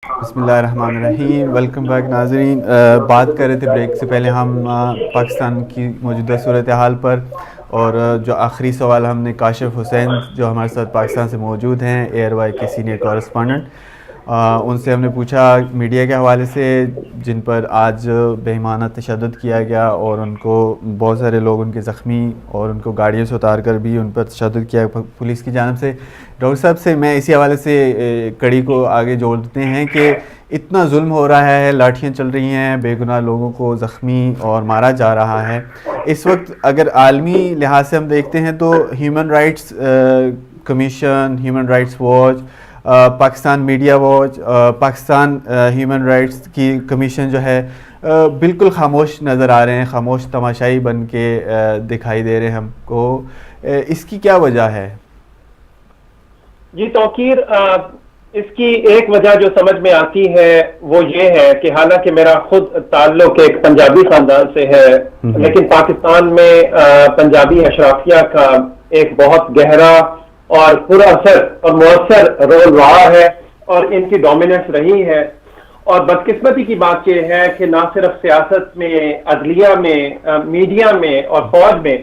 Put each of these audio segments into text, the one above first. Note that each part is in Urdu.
بسم اللہ الرحمن الرحیم. ویلکم بیک ناظرین. بات کر رہے تھے بریک سے پہلے ہم پاکستان کی موجودہ صورتحال پر، اور جو آخری سوال ہم نے کاشف حسین جو ہمارے ساتھ پاکستان سے موجود ہیں، ایئر وائی کے سینئر کورسپونڈنٹ، ان سے ہم نے پوچھا میڈیا کے حوالے سے جن پر آج بے ایمانہ تشدد کیا گیا، اور ان کو بہت سارے لوگ ان کے زخمی اور ان کو گاڑیوں سے اتار کر بھی ان پر تشدد کیا پولیس کی جانب سے. ڈاکٹر صاحب سے میں اسی حوالے سے کڑی کو آگے جوڑتے ہیں کہ اتنا ظلم ہو رہا ہے، لاٹھیاں چل رہی ہیں، بے گناہ لوگوں کو زخمی اور مارا جا رہا ہے. اس وقت اگر عالمی لحاظ سے ہم دیکھتے ہیں تو human rights commission, human rights watch, Pakistan media watch, Pakistan human rights کی کمیشن جو ہے بالکل خاموش نظر آ رہے ہیں، خاموش تماشائی بن کے دکھائی دے رہے ہیں ہم کو. اس کی کیا وجہ ہے؟ جی توقیر، اس کی ایک وجہ جو سمجھ میں آتی ہے وہ یہ ہے کہ حالانکہ میرا خود تعلق ایک پنجابی خاندان سے ہے، لیکن پاکستان میں پنجابی اشرافیہ کا ایک بہت گہرا اور پورا اثر اور مؤثر رول رہا ہے، اور ان کی ڈومیننس رہی ہے. اور بدقسمتی کی بات یہ ہے کہ نہ صرف سیاست میں، عدلیہ میں، میڈیا میں اور فوج میں،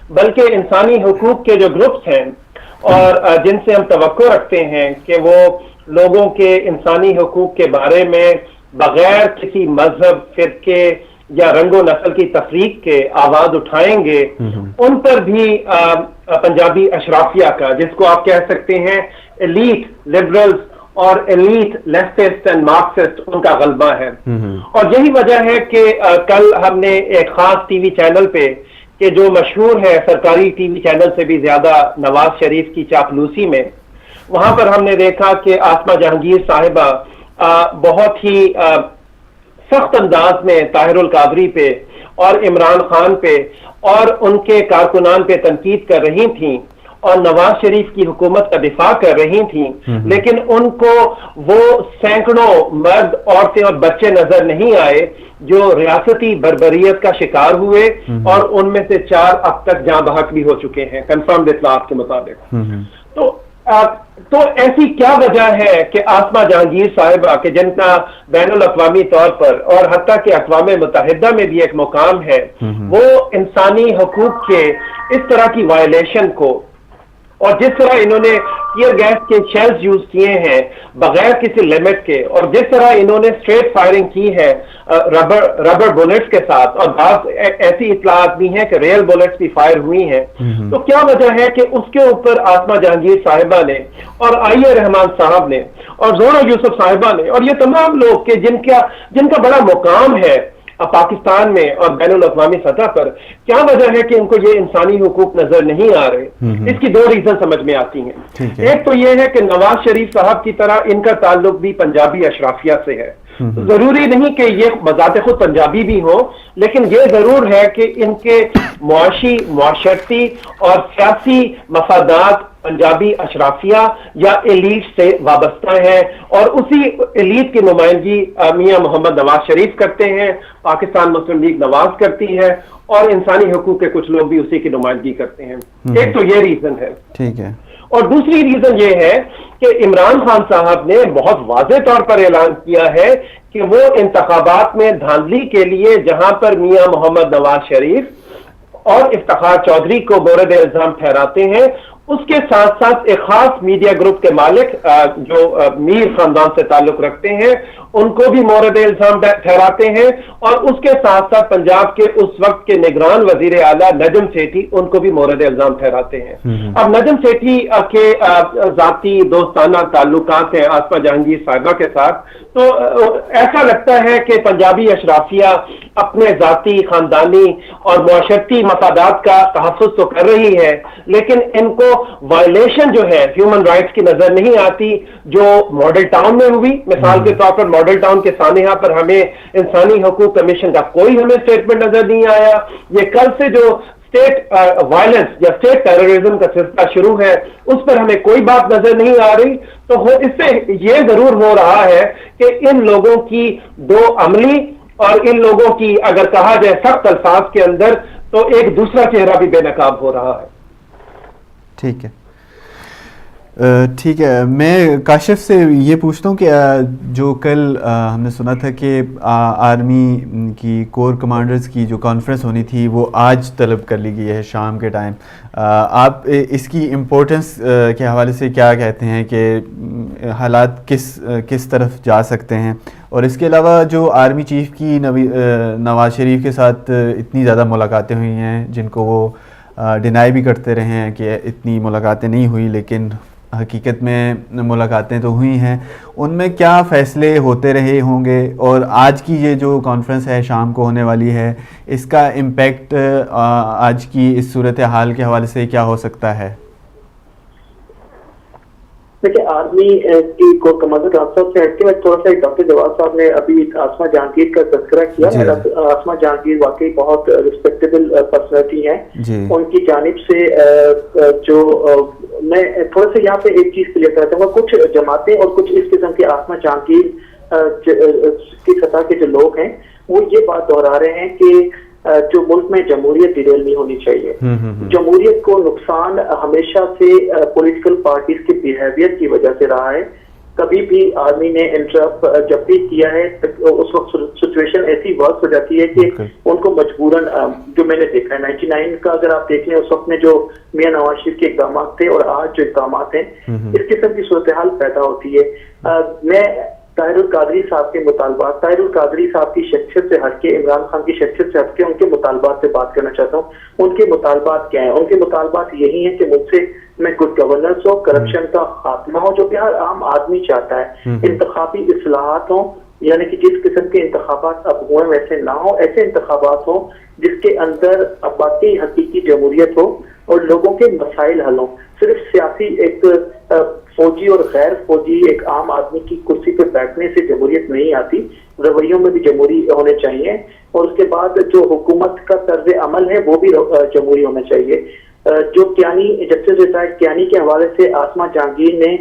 بلکہ انسانی حقوق کے جو گروپس ہیں اور جن سے ہم توقع رکھتے ہیں کہ وہ لوگوں کے انسانی حقوق کے بارے میں بغیر کسی مذہب، فرقے یا رنگ و نسل کی تفریق کے آواز اٹھائیں گے، ان پر بھی پنجابی اشرافیہ کا، جس کو آپ کہہ سکتے ہیں ایلیٹ لبرلز اور ایلیٹ لیفٹسٹ اینڈ مارکسسٹ، ان کا غلبہ ہے. اور یہی وجہ ہے کہ کل ہم نے ایک خاص ٹی وی چینل پہ، کہ جو مشہور ہے سرکاری ٹی وی چینل سے بھی زیادہ نواز شریف کی چاپلوسی میں، وہاں پر ہم نے دیکھا کہ آسمہ جہانگیر صاحبہ بہت ہی سخت انداز میں طاہر القادری پہ اور عمران خان پہ اور ان کے کارکنان پہ تنقید کر رہی تھیں اور نواز شریف کی حکومت کا دفاع کر رہی تھیں، لیکن ان کو وہ سینکڑوں مرد، عورتیں اور بچے نظر نہیں آئے جو ریاستی بربریت کا شکار ہوئے، اور ان میں سے 4 اب تک جاں بحق بھی ہو چکے ہیں کنفرمڈ اطلاعات کے مطابق. تو ایسی کیا وجہ ہے کہ آسمہ جہانگیر صاحبہ کے جن کا بین الاقوامی طور پر اور حتیٰ کہ اقوام متحدہ میں بھی ایک مقام ہے، وہ انسانی حقوق کے اس طرح کی وائلیشن کو، اور جس طرح انہوں نے ٹیئر گیس کے شیلز یوز کیے ہیں بغیر کسی لمٹ کے، اور جس طرح انہوں نے اسٹریٹ فائرنگ کی ہے ربر بلٹس کے ساتھ، اور بعض ایسی اطلاعات بھی ہیں کہ ریئل بلٹس بھی فائر ہوئی ہیں، تو کیا وجہ ہے کہ اس کے اوپر آسمہ جہانگیر صاحبہ نے اور آئیے رحمان صاحب نے اور زہرہ یوسف صاحبہ نے اور یہ تمام لوگ کہ جن کا بڑا مقام ہے پاکستان میں اور بین الاقوامی سطح پر، کیا وجہ ہے کہ ان کو یہ انسانی حقوق نظر نہیں آ رہے؟ اس کی 2 ریزن سمجھ میں آتی ہیں. ایک تو یہ ہے کہ نواز شریف صاحب کی طرح ان کا تعلق بھی پنجابی اشرافیہ سے ہے. ضروری نہیں کہ یہ بذات خود پنجابی بھی ہو، لیکن یہ ضرور ہے کہ ان کے معاشی، معاشرتی اور سیاسی مفادات پنجابی اشرافیہ یا ایلیٹ سے وابستہ ہیں، اور اسی ایلیٹ کی نمائندگی میاں محمد نواز شریف کرتے ہیں، پاکستان مسلم لیگ نواز کرتی ہے، اور انسانی حقوق کے کچھ لوگ بھی اسی کی نمائندگی کرتے ہیں. ایک تو یہ ریزن ہے. ٹھیک ہے. اور دوسری ریزن یہ ہے کہ عمران خان صاحب نے بہت واضح طور پر اعلان کیا ہے کہ وہ انتخابات میں دھاندلی کے لیے جہاں پر میاں محمد نواز شریف اور افتخار چودھری کو مورد الزام ٹھہراتے ہیں، اس کے ساتھ ساتھ ایک خاص میڈیا گروپ کے مالک جو میر خاندان سے تعلق رکھتے ہیں، ان کو بھی مورد الزام ٹھہراتے ہیں، اور اس کے ساتھ ساتھ پنجاب کے اس وقت کے نگران وزیر اعلیٰ نجم سیٹھی، ان کو بھی مورد الزام ٹھہراتے ہیں. اب نجم سیٹھی کے ذاتی دوستانہ تعلقات ہیں آسمہ جہانگیر صاحبہ کے ساتھ، تو ایسا لگتا ہے کہ پنجابی اشرافیہ اپنے ذاتی، خاندانی اور معاشرتی مفادات کا تحفظ تو کر رہی ہے، لیکن ان کو وائلیشن جو ہے ہیومن رائٹس کی نظر نہیں آتی جو ماڈل ٹاؤن میں ہوئی. مثال کے طور پر ماڈل ٹاؤن کے سانحہ پر ہمیں انسانی حقوق کمیشن کا کوئی ہمیں اسٹیٹمنٹ نظر نہیں آیا. یہ کل سے جو اسٹیٹ وائلنس یا اسٹیٹ ٹیررزم کا سلسلہ شروع ہے، اس پر ہمیں کوئی بات نظر نہیں آ رہی. تو اس سے یہ ضرور ہو رہا ہے کہ ان لوگوں کی 2 عملی اور ان لوگوں کی اگر کہا جائے سخت الفاظ کے اندر تو ایک دوسرا چہرہ بھی بے نقاب ہو رہا ہے. ٹھیک ہے. ٹھیک ہے، میں کاشف سے یہ پوچھتا ہوں کہ جو کل ہم نے سنا تھا کہ آرمی کی کور کمانڈرز کی جو کانفرنس ہونی تھی وہ آج طلب کر لی گئی ہے شام کے ٹائم، آپ اس کی امپورٹنس کے حوالے سے کیا کہتے ہیں کہ حالات کس طرف جا سکتے ہیں؟ اور اس کے علاوہ جو آرمی چیف کی نواز شریف کے ساتھ اتنی زیادہ ملاقاتیں ہوئی ہیں جن کو وہ ڈینائی بھی کرتے رہے ہیں کہ اتنی ملاقاتیں نہیں ہوئی، لیکن حقیقت میں ملاقاتیں تو ہوئی ہیں، ان میں کیا فیصلے ہوتے رہے ہوں گے؟ اور آج کی یہ جو کانفرنس ہے شام کو ہونے والی ہے، اس کا امپیکٹ آج کی اس صورتحال کے حوالے سے کیا ہو سکتا ہے؟ دیکھیں، آرمی کی کور کمانڈر ٹرانسفر سے ہٹ کے میں تھوڑا سا ڈاکٹر جواد صاحب نے ابھی آسما جہانگیر کا تذکرہ کیا. آسما جہانگیر واقعی بہت ریسپیکٹیبل پرسنالٹی ہے. ان کی جانب سے جو میں تھوڑا سا یہاں پہ ایک چیز کلیئر کرنا چاہوں گا، کچھ جماعتیں اور کچھ اس قسم کے آسما جہانگیر کی سطح کے جو لوگ ہیں وہ یہ بات دہرا رہے ہیں کہ جو ملک میں جمہوریت ڈیریل نہیں ہونی چاہیے. جمہوریت کو نقصان ہمیشہ سے پولیٹیکل پارٹیز کے بیہیویئر کی وجہ سے رہا ہے. کبھی بھی آرمی نے انٹرپ جب بھی کیا ہے اس وقت سچویشن ایسی ورس ہو جاتی ہے کہ ان کو مجبوراً، جو میں نے دیکھا ہے 99 کا اگر آپ دیکھ لیں اس وقت میں جو میاں نواز شریف کے اقدامات تھے اور آج جو اقدامات ہیں اس قسم کی صورتحال پیدا ہوتی ہے. میں طاہر القادری صاحب کے مطالبات، طاہر القادری صاحب کی شخصیت سے ہٹ کے، عمران خان کی شخصیت سے ہٹ کے ان کے مطالبات سے بات کرنا چاہتا ہوں. ان کے مطالبات کیا ہیں؟ ان کے مطالبات یہی ہیں کہ مجھ سے میں گڈ گورننس ہو، کرپشن کا خاتمہ ہو جو کہ ہر عام آدمی چاہتا ہے، انتخابی اصلاحات ہوں، یعنی کہ جس قسم کے انتخابات اب ہوئے ویسے نہ ہو، ایسے انتخابات ہوں جس کے اندر واقعی حقیقی جمہوریت ہو اور لوگوں کے مسائل حل ہوں. صرف سیاسی ایک فوجی اور غیر فوجی ایک عام آدمی کی کرسی پہ بیٹھنے سے جمہوریت نہیں آتی، رویوں میں بھی جمہوری ہونے چاہیے اور اس کے بعد جو حکومت کا طرز عمل ہے وہ بھی جمہوری ہونا چاہیے. جو کیانی جسٹس ریٹائرڈ کیانی کے حوالے سے آسما جہانگیر نے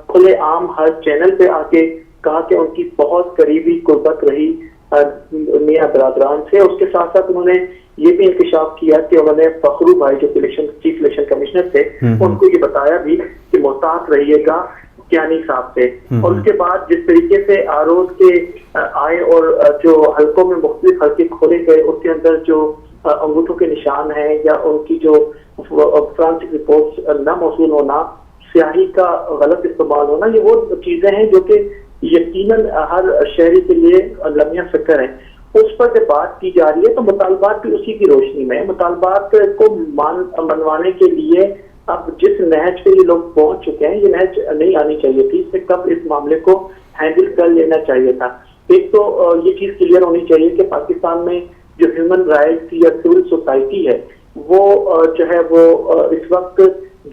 کھلے عام ہر چینل پہ آ کے کہا کہ ان کی بہت قریبی قربت رہی میاں برادران سے. اس کے ساتھ ساتھ انہوں نے یہ بھی انکشاف کیا کہ انہوں نے فخرو بھائی جو چیف الیکشن کمشنر تھے ان کو یہ بتایا بھی کہ محتاط رہیے گا کیانی صاحب سے. اور اس کے بعد جس طریقے سے آروز کے آئے اور جو حلقوں میں مختلف حلقے کھولے گئے اس کے اندر جو انگوٹھوں کے نشان ہیں یا ان کی جو فرانسک رپورٹس نہ موصول ہونا، سیاہی کا غلط استعمال ہونا، یہ وہ چیزیں ہیں جو کہ یقیناً ہر شہری کے لیے لمحہ فکر ہے. اس پر جب بات کی جا رہی ہے تو مطالبات بھی اسی کی روشنی میں، مطالبات کو منوانے کے لیے اب جس نہج پہ یہ لوگ پہنچ چکے ہیں یہ نہج نہیں آنی چاہیے تھی. اس سے کب اس معاملے کو ہینڈل کر لینا چاہیے تھا. ایک تو یہ چیز کلیئر ہونی چاہیے کہ پاکستان میں جو ہیومن رائٹس یا سول سوسائٹی ہے وہ جو ہے وہ اس وقت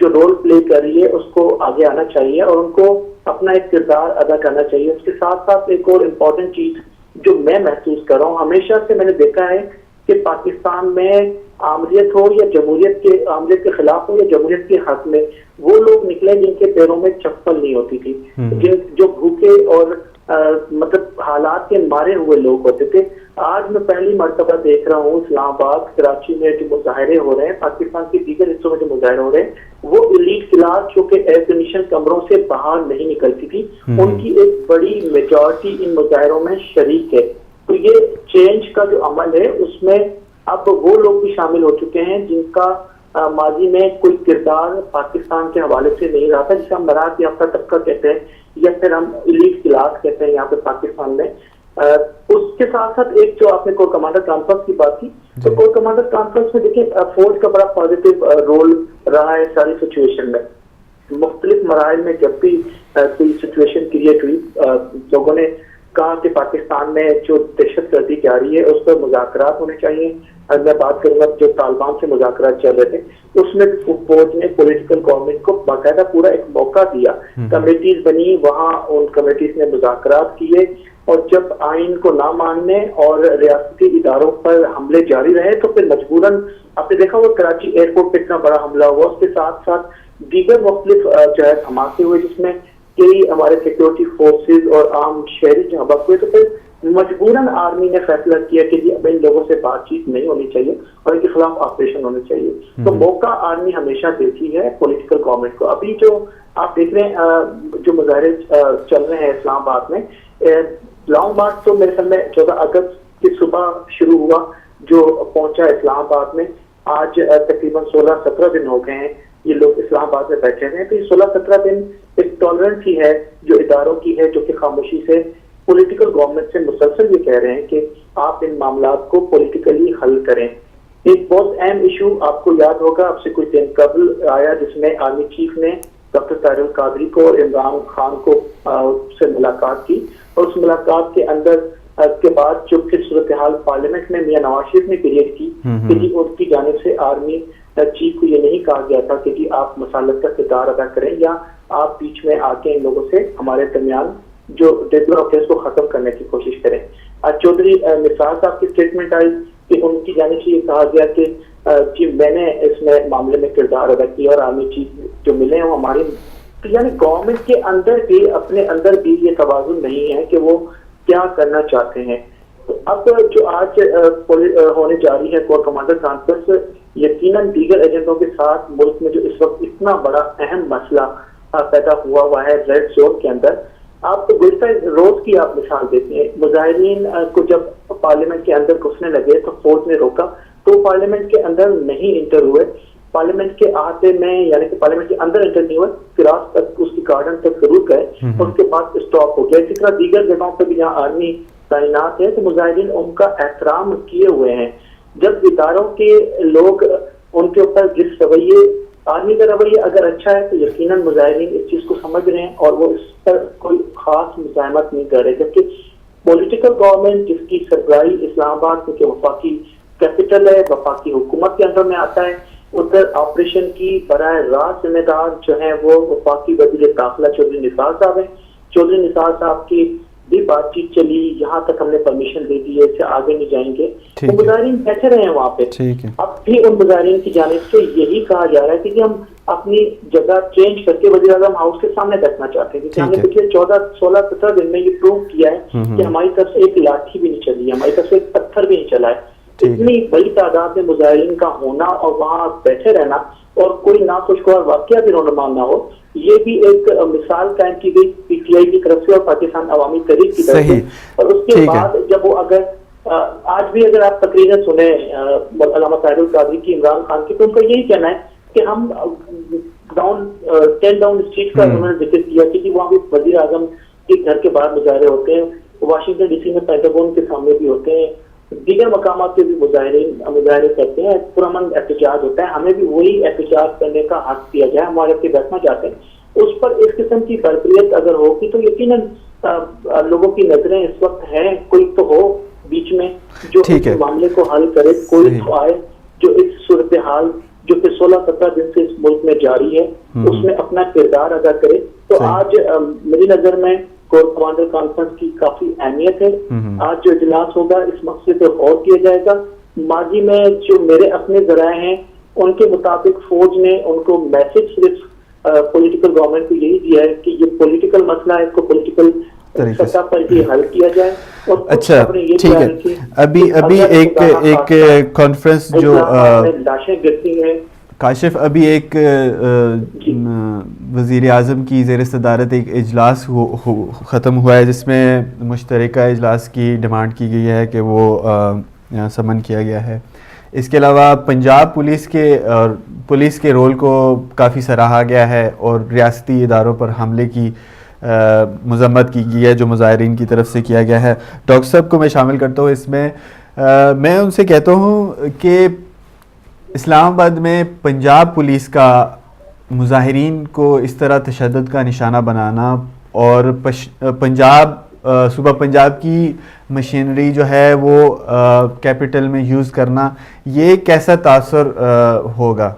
جو رول پلے کر رہی ہے اس کو آگے آنا چاہیے اور ان کو اپنا ایک کردار ادا کرنا چاہیے. اس کے ساتھ ساتھ ایک اور امپورٹنٹ چیز جو میں محسوس کر رہا ہوں، ہمیشہ سے میں نے دیکھا ہے کہ پاکستان میں آمریت ہو یا جمہوریت کے خلاف ہو یا جمہوریت کے حق میں وہ لوگ نکلے جن کے پیروں میں چپل نہیں ہوتی تھی، جو بھوکے اور مطلب حالات کے مارے ہوئے لوگ ہوتے تھے. آج میں پہلی مرتبہ دیکھ رہا ہوں اسلام آباد، کراچی میں جو مظاہرے ہو رہے ہیں، پاکستان کے دیگر حصوں میں جو مظاہرے ہو رہے ہیں، وہ ایلیٹ کلاس جو کہ ایئر کنڈیشن کمروں سے باہر نہیں نکلتی تھی، ان کی ایک بڑی میجورٹی ان مظاہروں میں شریک ہے. تو یہ چینج کا جو عمل ہے اس میں اب وہ لوگ بھی شامل ہو چکے ہیں جن کا ماضی میں کوئی کردار پاکستان کے حوالے سے نہیں رہا تھا، جسے ہم مراعات یافتہ طبقہ کہتے ہیں یا پھر ہم ایلیٹ کلاس کہتے ہیں یہاں پہ پاکستان میں. اس کے ساتھ ساتھ ایک جو آپ نے کور کمانڈر کانفرنس کی بات کی، تو کور کمانڈر کانفرنس میں دیکھیں فوج کا بڑا پازیٹیو رول رہا ہے ساری سچویشن میں. مختلف مراحل میں جب بھی کوئی سچویشن کریٹ ہوئی، لوگوں نے کہا کہ پاکستان میں جو دہشت گردی جا رہی ہے اس پر مذاکرات ہونے چاہیے. میں بات کروں گا جو طالبان سے مذاکرات چل رہے تھے اس میں فوج نے پولیٹیکل گورنمنٹ کو باقاعدہ پورا ایک موقع دیا، کمیٹیز بنی، وہاں ان کمیٹیز نے مذاکرات کیے اور جب آئین کو نہ ماننے اور ریاستی اداروں پر حملے جاری رہے تو پھر مجبوراً آپ نے دیکھا وہ کراچی ایئرپورٹ پہ اتنا بڑا حملہ ہوا. اس کے ساتھ ساتھ دیگر مختلف جو ہے دھماکے ہوئے جس میں کئی ہمارے سیکورٹی فورسز اور عام شہری جہاں بک ہوئے. تو پھر مجبوراً آرمی نے فیصلہ کیا کہ جی اب ان لوگوں سے بات چیت نہیں ہونی چاہیے اور ان کے خلاف آپریشن ہونے چاہیے. تو موقع آرمی ہمیشہ دیتی ہے پولیٹیکل گورنمنٹ کو. ابھی جو آپ دیکھ رہے ہیں جو مظاہرے چل رہے ہیں اسلام آباد میں، لانگ مارچ تو میرے خیال میں 14 اگست کی صبح شروع ہوا جو پہنچا اسلام آباد میں. آج تقریباً 16-17 دن ہو گئے ہیں یہ لوگ اسلام آباد میں بیٹھے ہیں. تو یہ 16-17 دن ایک ٹالرنس ہی ہے جو اداروں کی ہے، جو کہ خاموشی سے پولیٹیکل گورنمنٹ سے مسلسل یہ کہہ رہے ہیں کہ آپ ان معاملات کو پولیٹیکلی حل کریں. ایک بہت اہم ایشو آپ کو یاد ہوگا اب سے کچھ دن قبل آیا جس میں آرمی چیف نے ڈاکٹر طاہر القادری کو اور عمران خان کو سے ملاقات کی، اور اس ملاقات کے اندر کے بعد جو پھر صورتحال پارلیمنٹ میں میاں نواز شریف نے کریٹ کی کہ جی ان کی جانب سے آرمی چیف کو یہ نہیں کہا گیا تھا کہ جی آپ مسالت کا کردار ادا کریں یا آپ بیچ میں آ کے ان لوگوں سے ہمارے درمیان جو ریگولر افیئرس کو ختم کرنے کی کوشش کریں. چودھری نثار صاحب کی اسٹیٹمنٹ آئی کہ ان کی جانب سے یہ کہا گیا کہ جی میں نے اس میں معاملے میں کردار ادا کیا اور آرمی چیف جو ملے ہیں وہ ہماری، یعنی گورنمنٹ کے اندر بھی اپنے اندر بھی یہ توازن نہیں ہے کہ وہ کیا کرنا چاہتے ہیں. اب جو آج ہونے جا رہی ہے کور کمانڈر کانفرنس، یقیناً دیگر ایجنٹوں کے ساتھ ملک میں جو اس وقت اتنا بڑا اہم مسئلہ پیدا ہوا ہے ریڈ زون کے اندر. آپ گزشتہ روز کی آپ مثال دیتے ہیں، مظاہرین کو جب پارلیمنٹ کے اندر گھسنے لگے تو فوج نے روکا تو پارلیمنٹ کے اندر نہیں انٹر ہوئے. پارلیمنٹ کے احاطے میں یعنی کہ پارلیمنٹ کے اندر انٹر نہیں ہوئے، کراس تک اس کی گارڈن تک ضرور گئے اور اس کے بعد اسٹاپ ہو گیا. اسی طرح دیگر جگہوں پہ بھی جہاں آرمی تعینات ہے تو مظاہرین ان کا احترام کیے ہوئے ہیں. جب اداروں کے لوگ ان کے اوپر جس رویے، آرمی کا رویہ اگر اچھا ہے تو یقیناً مظاہرین اس چیز کو سمجھ رہے ہیں اور وہ اس پر کوئی خاص مزاحمت نہیں کر رہے. جبکہ پولیٹیکل گورنمنٹ جس کی سربراہی اسلام آباد کیونکہ وفاقی کیپٹل ہے، وفاقی حکومت کے اندر میں آتا ہے، ادھر آپریشن کی براہ راست ذمہ دار جو ہیں وہ وفاقی وزیر داخلہ چودھری نثار صاحب ہیں. چودھری نثار صاحب کی بھی بات چیت چلی، یہاں تک ہم نے پرمیشن دے دی ہے، اس سے آگے نہیں جائیں گے. تو مظاہرین بیٹھے رہے ہیں وہاں پہ. اب بھی ان مظاہرین کی جانب سے یہی کہا جا رہا ہے کہ ہم اپنی جگہ چینج کر کے وزیر اعظم ہاؤس کے سامنے بیٹھنا چاہتے ہیں، کیونکہ ہم نے پچھلے 16-17 دن میں یہ پروو کیا ہے کہ ہماری طرف سے ایک لاٹھی بھی نہیں چلی ہے، ہماری طرف سے ایک پتھر بھی نہیں چلا ہے. اتنی بڑی تعداد میں مظاہرین کا ہونا اور وہاں بیٹھے رہنا اور کوئی ناخوشگوار واقعہ بھی رونما نہ ہو، یہ بھی ایک مثال قائم کی گئی پی ٹی آئی کی طرف سے اور پاکستان عوامی تحریک کی طرف سے. اور اس کے بعد جب وہ اگر آج بھی اگر آپ تقریریں سنیں علامہ طاہر القادری کی، عمران خان کی، تو ان کا یہی کہنا ہے کہ ہم ڈاؤن اسٹریٹ کا انہوں نے ذکر کیا کہ وہاں بھی وزیر اعظم کے گھر کے باہر مظاہرے ہوتے ہیں، واشنگٹن ڈی سی میں پینٹاگون کے سامنے بھی ہوتے ہیں، دیگر مقامات پہ بھی مظاہرے کرتے ہیں، پرامن احتجاج ہوتا ہے. ہمیں بھی وہی احتجاج کرنے کا حق دیا جائے، ہمارے کے بیٹھنا چاہتے ہیں. اس پر اس قسم کی بربریت اگر ہوگی تو یقیناً لوگوں کی نظریں اس وقت ہیں کوئی تو ہو بیچ میں جو اس معاملے کو حل کرے، کوئی تو آئے جو اس صورتحال جو کہ 16-17 دن سے اس ملک میں جاری ہے اس میں اپنا کردار ادا کرے. تو آج میری نظر میں کور کمانڈر کانفرنس کی کافی اہمیت ہے. آج جو اجلاس ہوگا اس مقصد پہ غور کیا جائے گا. ماضی میں جو میرے اپنے ذرائع ہیں ان کے مطابق فوج نے ان کو میسج صرف پولیٹیکل گورنمنٹ کو یہی دیا ہے کہ یہ پولیٹیکل مسئلہ ہے، اس کو پولیٹیکل سطح پر ہی حل کیا جائے. اچھا ٹھیک ہے. ابھی ایک کانفرنس جو لاشیں گرتی ہیں کاشف، ابھی ایک وزیر اعظم کی زیر صدارت ایک اجلاس ختم ہوا ہے جس میں مشترکہ اجلاس کی ڈیمانڈ کی گئی ہے کہ وہ سمن کیا گیا ہے. اس کے علاوہ پنجاب پولیس کے رول کو کافی سراہا گیا ہے اور ریاستی اداروں پر حملے کی مذمت کی گئی ہے جو مظاہرین کی طرف سے کیا گیا ہے. ڈاکٹر صاحب کو میں شامل کرتا ہوں اس میں. میں ان سے کہتا ہوں کہ اسلام آباد میں پنجاب پولیس کا مظاہرین کو اس طرح تشدد کا نشانہ بنانا اور صوبہ پنجاب کی مشینری جو ہے وہ کیپٹل میں یوز کرنا، یہ کیسا تاثر ہوگا؟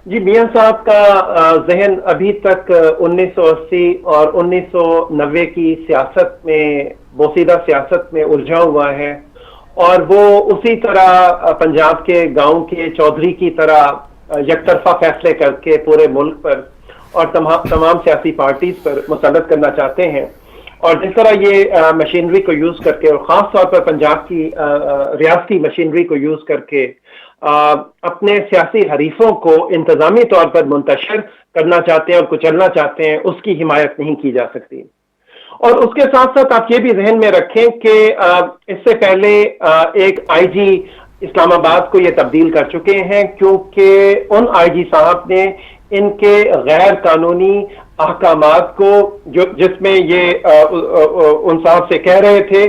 جی میاں صاحب کا ذہن ابھی تک 1980 اور 1990 کی سیاست میں، بوسیدہ سیاست میں الجھا ہوا ہے اور وہ اسی طرح پنجاب کے گاؤں کے چودھری کی طرح یک طرفہ فیصلے کر کے پورے ملک پر اور تمام سیاسی پارٹیز پر مسلط کرنا چاہتے ہیں. اور جس طرح یہ مشینری کو یوز کر کے اور خاص طور پر پنجاب کی ریاستی مشینری کو یوز کر کے اپنے سیاسی حریفوں کو انتظامی طور پر منتشر کرنا چاہتے ہیں اور کچلنا چاہتے ہیں، اس کی حمایت نہیں کی جا سکتی۔ اور اس کے ساتھ ساتھ آپ یہ بھی ذہن میں رکھیں کہ اس سے پہلے ایک آئی جی اسلام آباد کو یہ تبدیل کر چکے ہیں، کیونکہ ان آئی جی صاحب نے ان کے غیر قانونی احکامات کو جس میں یہ ان صاحب سے کہہ رہے تھے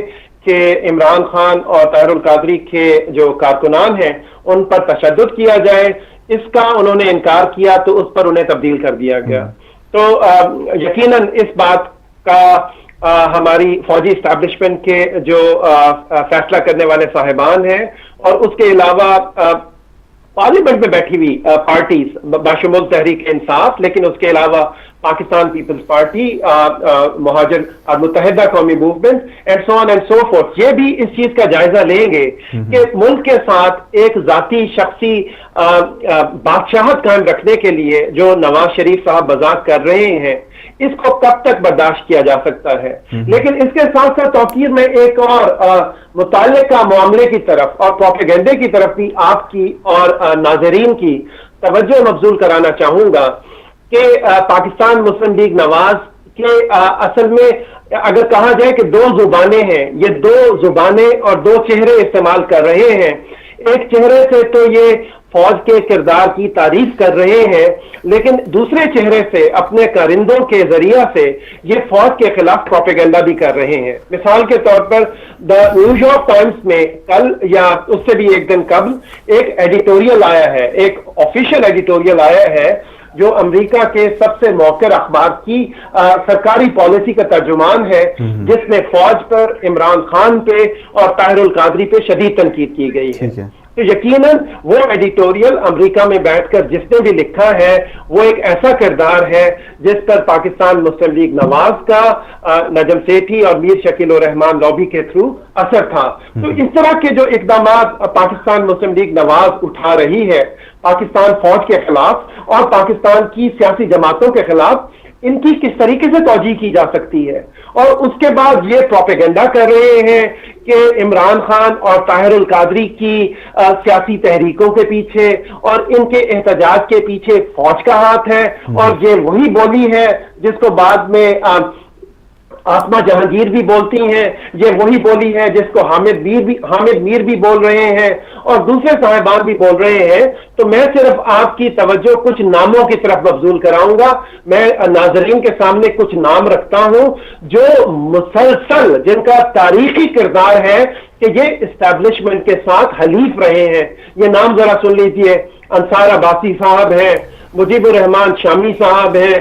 کہ عمران خان اور طاہر القادری کے جو کارکنان ہیں ان پر تشدد کیا جائے، اس کا انہوں نے انکار کیا تو اس پر انہیں تبدیل کر دیا گیا۔ تو یقیناً اس بات کا ہماری فوجی اسٹیبلشمنٹ کے جو فیصلہ کرنے والے صاحبان ہیں اور اس کے علاوہ پارلیمنٹ میں بیٹھی ہوئی پارٹیز باشمول تحریک انصاف، لیکن اس کے علاوہ پاکستان پیپلز پارٹی، مہاجر اور متحدہ قومی movement and so on and so forth, یہ بھی اس چیز کا جائزہ لیں گے کہ ملک کے ساتھ ایک ذاتی شخصی بادشاہت قائم رکھنے کے لیے جو نواز شریف صاحب مذاق کر رہے ہیں، اس کو کب تک برداشت کیا جا سکتا ہے۔ لیکن اس کے ساتھ ساتھ توقیر میں ایک اور متعلقہ معاملے کی طرف اور پروپیگنڈے کی طرف بھی آپ کی اور ناظرین کی توجہ مبذول کرانا چاہوں گا کہ پاکستان مسلم لیگ نواز کے اصل میں اگر کہا جائے کہ دو زبانیں ہیں، یہ دو زبانیں اور دو چہرے استعمال کر رہے ہیں۔ ایک چہرے سے تو یہ فوج کے کردار کی تعریف کر رہے ہیں، لیکن دوسرے چہرے سے اپنے کارندوں کے ذریعہ سے یہ فوج کے خلاف پروپیگنڈا بھی کر رہے ہیں۔ مثال کے طور پر دا نیو یارک ٹائمز میں کل یا اس سے بھی ایک دن قبل ایک ایڈیٹوریل آیا ہے، ایک آفیشیل ایڈیٹوریل آیا ہے جو امریکہ کے سب سے موقر اخبار کی سرکاری پالیسی کا ترجمان ہے، جس میں فوج پر، عمران خان پہ اور طاہر القادری پہ شدید تنقید کی گئی ہے۔ تو یقیناً وہ ایڈیٹوریل امریکہ میں بیٹھ کر جس نے بھی لکھا ہے وہ ایک ایسا کردار ہے جس پر پاکستان مسلم لیگ نواز کا نجم سیٹھی اور میر شکیل الرحمان لابی کے تھرو اثر تھا۔ تو اس طرح کے جو اقدامات پاکستان مسلم لیگ نواز اٹھا رہی ہے پاکستان فوج کے خلاف اور پاکستان کی سیاسی جماعتوں کے خلاف، ان کی کس طریقے سے توجیہ کی جا سکتی ہے؟ اور اس کے بعد یہ پروپیگنڈا کر رہے ہیں کہ عمران خان اور طاہر القادری کی سیاسی تحریکوں کے پیچھے اور ان کے احتجاج کے پیچھے فوج کا ہاتھ ہے، اور یہ وہی بولی ہے جس کو بعد میں آسما جہانگیر بھی بولتی ہیں، یہ وہی بولی ہے جس کو حامد میر بھی بول رہے ہیں اور دوسرے صاحبان بھی بول رہے ہیں۔ تو میں صرف آپ کی توجہ کچھ ناموں کی طرف مبذول کراؤں گا۔ میں ناظرین کے سامنے کچھ نام رکھتا ہوں جو مسلسل، جن کا تاریخی کردار ہے کہ یہ اسٹیبلشمنٹ کے ساتھ حلیف رہے ہیں۔ یہ نام ذرا سن لیجئے۔ انصار عباسی صاحب ہیں، مجیب الرحمان شامی صاحب ہیں،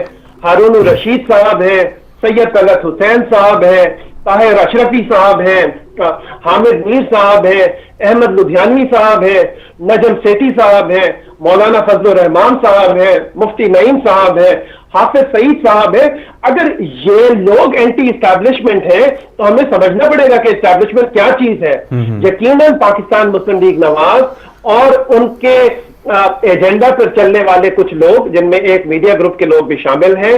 ہارون الرشید صاحب ہیں، سید طلعت حسین صاحب ہیں، طاہر اشرفی صاحب ہیں، حامد میر صاحب ہیں، احمد لدھیانوی صاحب ہیں، نجم سیٹھی صاحب ہیں، مولانا فضل الرحمان صاحب ہیں، مفتی نعیم صاحب ہیں، حافظ سعید صاحب ہیں۔ اگر یہ لوگ اینٹی اسٹیبلشمنٹ ہیں تو ہمیں سمجھنا پڑے گا کہ اسٹیبلشمنٹ کیا چیز ہے۔ یقیناً پاکستان مسلم لیگ نواز اور ان کے ایجنڈا پر چلنے والے کچھ لوگ، جن میں ایک میڈیا گروپ کے لوگ بھی شامل ہیں،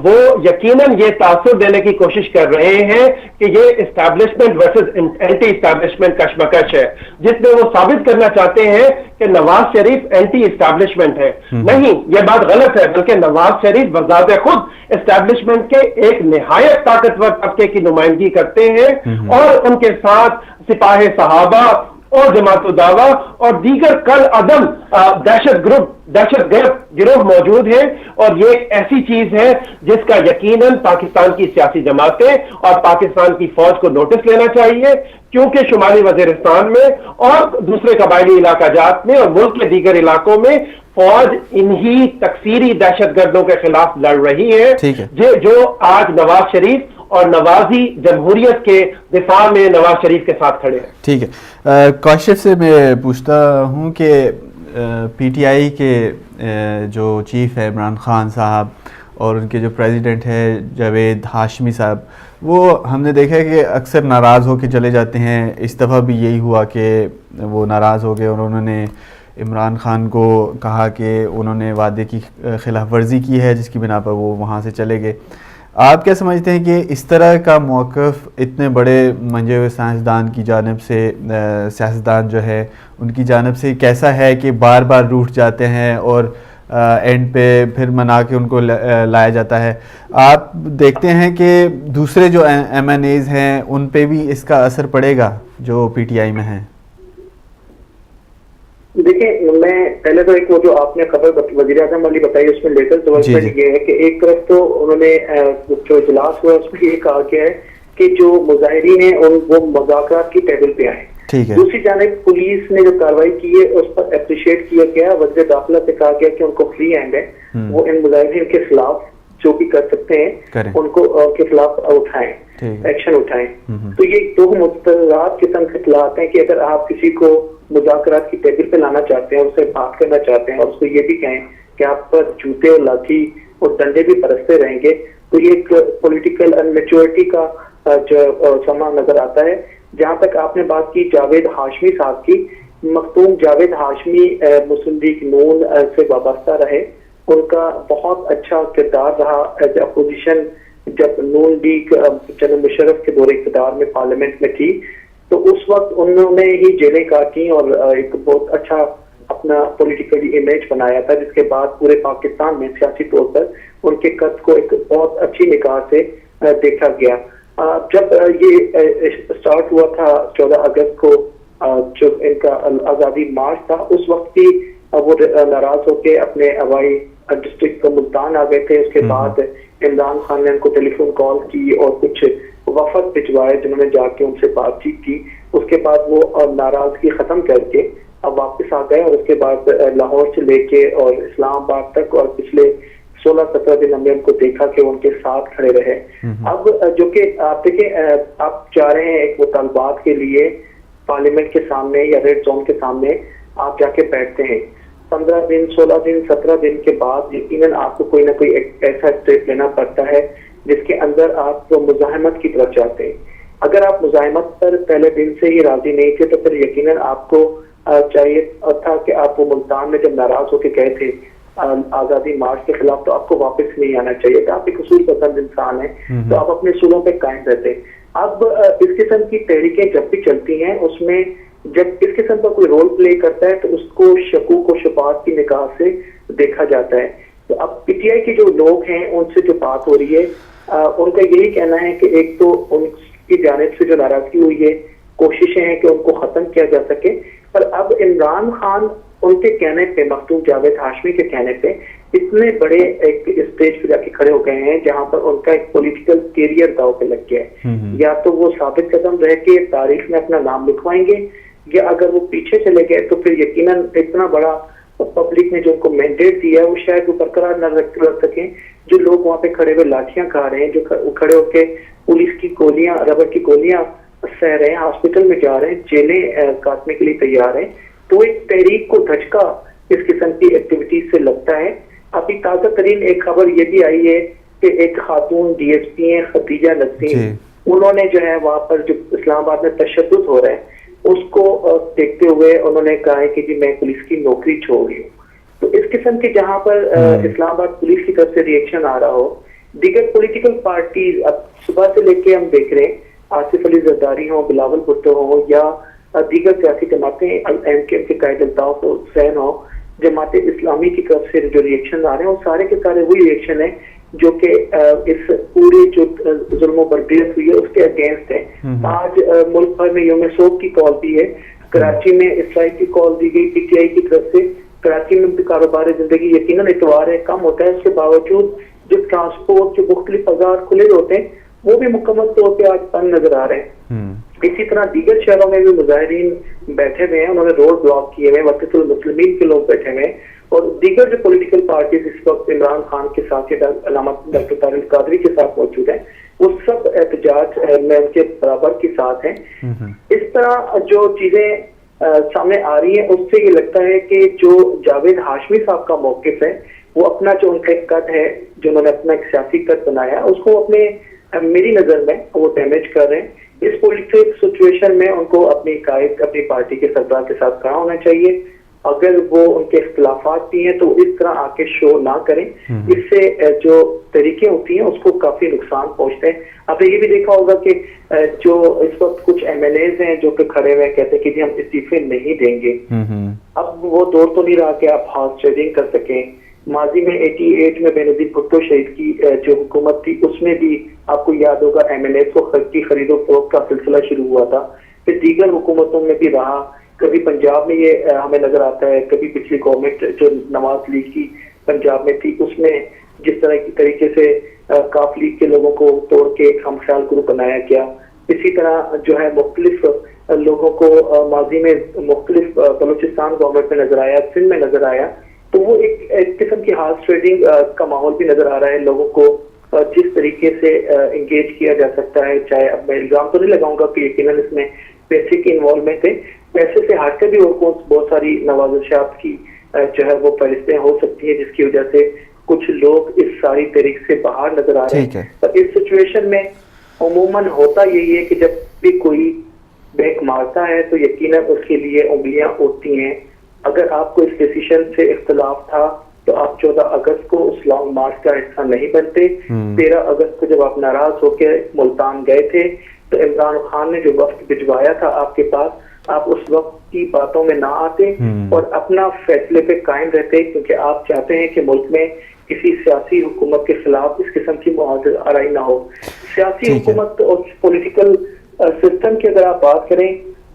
وہ یقیناً یہ تاثر دینے کی کوشش کر رہے ہیں کہ یہ اسٹیبلشمنٹ ورسز اینٹی اسٹیبلشمنٹ کشمکش ہے، جس میں وہ ثابت کرنا چاہتے ہیں کہ نواز شریف اینٹی اسٹیبلشمنٹ ہے۔ نہیں، یہ بات غلط ہے، بلکہ نواز شریف بذات خود اسٹیبلشمنٹ کے ایک نہایت طاقتور طبقے کی نمائندگی کرتے ہیں، اور ان کے ساتھ سپاہ صحابہ اور جماعت الدعوہ اور دیگر کل عدم دہشت گرد گروہ موجود ہیں، اور یہ ایک ایسی چیز ہے جس کا یقیناً پاکستان کی سیاسی جماعتیں اور پاکستان کی فوج کو نوٹس لینا چاہیے، کیونکہ شمالی وزیرستان میں اور دوسرے قبائلی علاقہ جات میں اور ملک کے دیگر علاقوں میں فوج انہی تکفیری دہشت گردوں کے خلاف لڑ رہی ہے، جو آج نواز شریف اور نوازی جمہوریت کے دفاع میں نواز شریف کے ساتھ کھڑے ہیں۔ ٹھیک ہے، کاشف سے میں پوچھتا ہوں کہ پی ٹی آئی کے جو چیف ہے عمران خان صاحب اور ان کے جو پریزیڈنٹ ہے جاوید ہاشمی صاحب، وہ ہم نے دیکھا ہے کہ اکثر ناراض ہو کے چلے جاتے ہیں۔ اس دفعہ بھی یہی ہوا کہ وہ ناراض ہو گئے اور انہوں نے عمران خان کو کہا کہ انہوں نے وعدے کی خلاف ورزی کی ہے، جس کی بنا پر وہ وہاں سے چلے گئے۔ آپ کیا سمجھتے ہیں کہ اس طرح کا موقف اتنے بڑے منجے ہوئے سائنسدان کی جانب سے، سیاستدان جو ہے ان کی جانب سے کیسا ہے کہ بار بار روٹھ جاتے ہیں اور اینڈ پہ پھر منا کے ان کو لایا جاتا ہے؟ آپ دیکھتے ہیں کہ دوسرے جو ایم این ایز ہیں ان پہ بھی اس کا اثر پڑے گا جو پی ٹی آئی میں ہیں؟ دیکھیں، میں پہلے تو ایک وہ جو آپ نے خبر وزیر اعظم والی بتائی اس میں لیٹسٹ ڈیولپمنٹ یہ ہے کہ ایک طرف تو انہوں نے جو اجلاس ہوا اس میں یہ کہا گیا ہے کہ جو مظاہرین ہیں وہ مذاکرات کی ٹیبل پہ آئیں. دوسری جانب پولیس نے جو کاروائی کی ہے اس پر اپریشیٹ کیا گیا. وزیر داخلہ سے کہا گیا کہ ان کو فری ہینڈ ہے، وہ ان مظاہرین کے خلاف جو بھی کر سکتے ہیں ان کو کے خلاف اٹھائیں، ایکشن اٹھائیں. تو یہ دو مسترات قسم کے اطلاعات ہیں کہ اگر آپ کسی کو مذاکرات کی ٹیبل پہ لانا چاہتے ہیں، اس سے بات کرنا چاہتے ہیں اور اس کو یہ بھی کہیں کہ آپ پر جوتے اور لاٹھی اور ڈنڈے بھی برستے رہیں گے، تو یہ ایک پولیٹیکل انمیچورٹی کا جو سما نظر آتا ہے. جہاں تک آپ نے بات کی جاوید ہاشمی صاحب کی، مختوم جاوید ہاشمی مسلم لیگ نون سے وابستہ رہے. ان کا بہت اچھا کردار رہا ایز اے اپوزیشن جب نون لیگ جنرل مشرف کے دور اقتدار میں پارلیمنٹ میں تھی، تو اس وقت انہوں نے ہی جیلیں کاٹی اور ایک بہت اچھا اپنا پولیٹیکلی امیج بنایا تھا، جس کے بعد پورے پاکستان میں سیاسی طور پر ان کے قد کو ایک بہت اچھی نگاہ سے دیکھا گیا. جب یہ اسٹارٹ ہوا تھا 14 اگست کو جو ان کا آزادی مارچ تھا، اس وقت بھی وہ ناراض ہو کے اپنے ہوائی ڈسٹرکٹ کو ملتان آ گئے تھے. اس کے بعد عمران خان نے ان کو ٹیلی فون کال کی اور کچھ وفد بھجوائے جنہوں نے جا کے ان سے بات چیت کی. اس کے بعد وہ ناراضگی ختم کر کے اب واپس آ گئے اور اس کے بعد لاہور سے لے کے اور اسلام آباد تک اور پچھلے 16-17 دن ہم نے ان کو دیکھا کہ ان کے ساتھ کھڑے رہے. اب جو کہ آپ دیکھیں، آپ چاہ رہے ہیں ایک مطالبات کے لیے پارلیمنٹ کے سامنے یا ریڈ زون کے سامنے آپ جا کے بیٹھتے ہیں. 15 دن 16 دن 17 دن کے بعد یقیناً آپ کو کوئی نہ کوئی ایسا اسٹیپ لینا پڑتا ہے جس کے اندر آپ مزاحمت کی طرف جاتے ہیں. اگر آپ مزاحمت پر پہلے دن سے ہی راضی نہیں تھے تو پھر یقیناً آپ کو چاہیے تھا کہ آپ وہ ملتان میں جب ناراض ہو کے گئے تھے آزادی مارچ کے خلاف تو آپ کو واپس نہیں آنا چاہیے تھا. آپ ایک اصول پسند انسان ہیں تو آپ اپنے اصولوں پہ قائم رہتے. اب اس قسم کی تحریکیں جب بھی چلتی ہیں اس میں جب اس قسم کا کوئی رول پلے کرتا ہے تو اس کو شکوک و شبہات کی نگاہ سے دیکھا جاتا ہے. تو اب پی ٹی آئی کے جو لوگ ہیں ان سے جو بات ہو رہی ہے ان کا یہی کہنا ہے کہ ایک تو ان کی جانب سے جو ناراضگی ہوئی ہے کوششیں ہیں کہ ان کو ختم کیا جا سکے، پر اب عمران خان ان کے کہنے پہ، مختوم جاوید ہاشمی کے کہنے پہ اتنے بڑے ایک اسٹیج پہ جا کے کھڑے ہو گئے ہیں جہاں پر ان کا ایک پولیٹیکل کیریئر داؤ پہ لگ گیا ہے. یا تو وہ ثابت قدم رہ کے تاریخ میں اپنا نام لکھوائیں گے، یا اگر وہ پیچھے چلے گئے تو پھر یقیناً اتنا بڑا پبلک نے جو ان کو مینڈیٹ دیا ہے وہ شاید وہ برقرار نہ رکھ سکیں. جو لوگ وہاں پہ کھڑے ہوئے لاٹیاں کھا رہے ہیں، جو کھڑے ہو کے پولیس کی گولیاں، ربر کی گولیاں سہ رہے ہیں، ہاسپٹل میں جا رہے ہیں، جیلیں کاٹنے کے لیے تیار ہیں، تو ایک تحریک کو دھچکا اس قسم کی ایکٹیویٹیز سے لگتا ہے. ابھی تازہ ترین ایک خبر یہ بھی آئی ہے کہ ایک خاتون ڈی ایس پی ہیں خدیجہ نسیم، انہوں نے جو ہے وہاں پر جو اسلام آباد میں تشدد ہو رہا ہے اس کو دیکھتے ہوئے انہوں نے کہا ہے کہ جی میں پولیس کی نوکری چھوڑ رہی ہوں. تو اس قسم کے جہاں پر اسلام آباد پولیس کی طرف سے ریئیکشن آ رہا ہو، دیگر پولیٹیکل پارٹیز اب صبح سے لے کے ہم دیکھ رہے ہیں آصف علی زرداری ہوں، بلاول بھٹو ہوں، یا دیگر سیاسی جماعتیں ایم کے کے قائد الطاف حسین ہوں، جماعت اسلامی کی طرف سے جو ریئیکشن آ رہے ہیں وہ سارے کے سارے وہی ریئیکشن ہیں جو کہ اس پوری جو ظلم و بردیت ہوئی ہے اس کے اگینسٹ ہے. آج ملک بھر میں یوم سوگ کی کال دی ہے، کراچی میں اسٹرائک کی کال دی گئی پی ٹی آئی کی طرف سے. کراچی میں بھی کاروبار زندگی یقیناً اتوار ہے، کم ہوتا ہے، اس کے باوجود جو ٹرانسپورٹ جو مختلف بازار کھلے ہوتے ہیں وہ بھی مکمل طور پہ آج بند نظر آ رہے ہیں. اسی طرح دیگر شہروں میں بھی مظاہرین بیٹھے ہوئے ہیں، انہوں نے روڈ بلاک کیے ہوئے، وقت المسلمین کے لوگ بیٹھے ہوئے ہیں، اور دیگر جو پولیٹیکل پارٹیز اس وقت عمران خان کے ساتھ یا علامہ ڈاکٹر طارق القادری کے ساتھ موجود ہیں وہ سب احتجاج میں ان کے برابر کے ساتھ ہیں. اس طرح جو چیزیں سامنے آ رہی ہیں اس سے یہ لگتا ہے کہ جو جاوید ہاشمی صاحب کا موقف ہے وہ اپنا جو ان کا ایک قد ہے جو انہوں نے اپنا ایک سیاسی قد بنایا اس کو اپنے میری نظر میں وہ ڈیمیج کر رہے ہیں. اس پولیٹیکل سچویشن میں ان کو اپنی قائد اپنی پارٹی کے سربراہ کے ساتھ کھڑا ہونا چاہیے اگر وہ ان کے اختلافات بھی ہیں تو اس طرح آ کے شو نہ کریں. اس سے جو طریقے ہوتی ہیں اس کو کافی نقصان پہنچتے ہیں. آپ نے یہ بھی دیکھا ہوگا کہ جو اس وقت کچھ ایم ایل ایز ہیں جو کہ کھڑے ہوئے کہتے ہیں کہ جی ہم استعفے نہیں دیں گے. اب وہ دور تو نہیں رہا کہ آپ ہاؤس ٹریڈنگ کر سکیں. ماضی میں 88 میں بے نظیر بھٹو شہید کی جو حکومت تھی اس میں بھی آپ کو یاد ہوگا ایم ایل ایز کو خرید و فروخت کا سلسلہ شروع ہوا تھا. پھر دیگر حکومتوں میں بھی رہا. کبھی پنجاب میں یہ ہمیں نظر آتا ہے, کبھی پچھلی گورنمنٹ جو نواز لیگ کی پنجاب میں تھی اس میں جس طرح کی طریقے سے کاف لیگ کے لوگوں کو توڑ کے ایک ہم خیال گروپ بنایا گیا. اسی طرح جو ہے مختلف لوگوں کو ماضی میں مختلف بلوچستان گورنمنٹ میں نظر آیا, سندھ میں نظر آیا. تو وہ ایک قسم کی ہارس ٹریڈنگ کا ماحول بھی نظر آ رہا ہے. لوگوں کو جس طریقے سے انگیج کیا جا سکتا ہے, چاہے اب میں الزام تو نہیں لگاؤں گا کہ یقیناً اس میں پیسے کی انوالومنٹ ہے, پیسے سے ہٹ کے بھی اور بہت ساری نوازشات کی جو ہے وہ فہرستیں ہو سکتی ہیں جس کی وجہ سے کچھ لوگ اس ساری طریقے سے باہر نظر آ رہے ہیں. اس سچویشن میں عموماً ہوتا یہی ہے کہ جب بھی کوئی بیک مارتا ہے تو یقیناً اس کے لیے انگلیاں اٹھتی ہیں. اگر آپ کو اس ڈیسیشن سے اختلاف تھا تو آپ 14 اگست کو اس لانگ مارچ کا حصہ نہیں بنتے. 13 اگست کو جب آپ ناراض ہو کے ملتان گئے تھے تو عمران خان نے جو وقت بھجوایا تھا آپ کے پاس, آپ اس وقت کی باتوں میں نہ آتے اور اپنا فیصلے پہ قائم رہتے, کیونکہ آپ چاہتے ہیں کہ ملک میں کسی سیاسی حکومت کے خلاف اس قسم کی معاذ آرائی نہ ہو. سیاسی حکومت اور پولیٹیکل سسٹم کی اگر آپ بات کریں,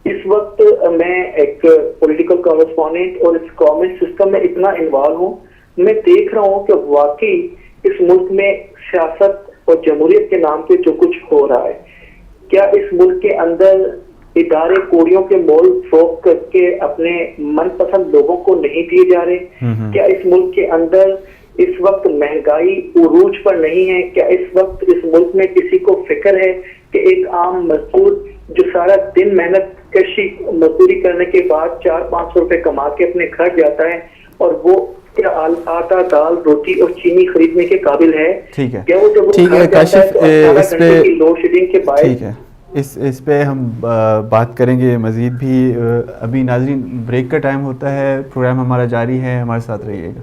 اس وقت میں ایک پولیٹیکل کورسپونڈنٹ اور اس گورنمنٹ سسٹم میں اتنا انوالو ہوں, میں دیکھ رہا ہوں کہ واقعی اس ملک میں سیاست اور جمہوریت کے نام پہ جو کچھ ہو رہا ہے, کیا اس ملک کے اندر ادارے کوڑیوں کے مول فروخت کر کے اپنے من پسند لوگوں کو نہیں دیے جا رہے؟ کیا اس ملک کے اندر اس وقت مہنگائی عروج پر نہیں ہے؟ کیا اس وقت اس ملک میں کسی کو فکر ہے کہ ایک عام مزدور جو سارا دن محنت کشی مزدوری کرنے کے بعد 400-500 روپے کما کے اپنے گھر جاتا ہے اور وہ کیا آٹا دال روٹی اور چینی خریدنے کے قابل ہے؟ کیا وہ جب وہ گھر جاتا ہے تو 18 گھنٹے کی لوڈ شیڈنگ کے باعث اس پہ ہم بات کریں گے مزید بھی. ابھی ناظرین بریک کا ٹائم ہوتا ہے, پروگرام ہمارا جاری ہے, ہمارے ساتھ رہیے گا.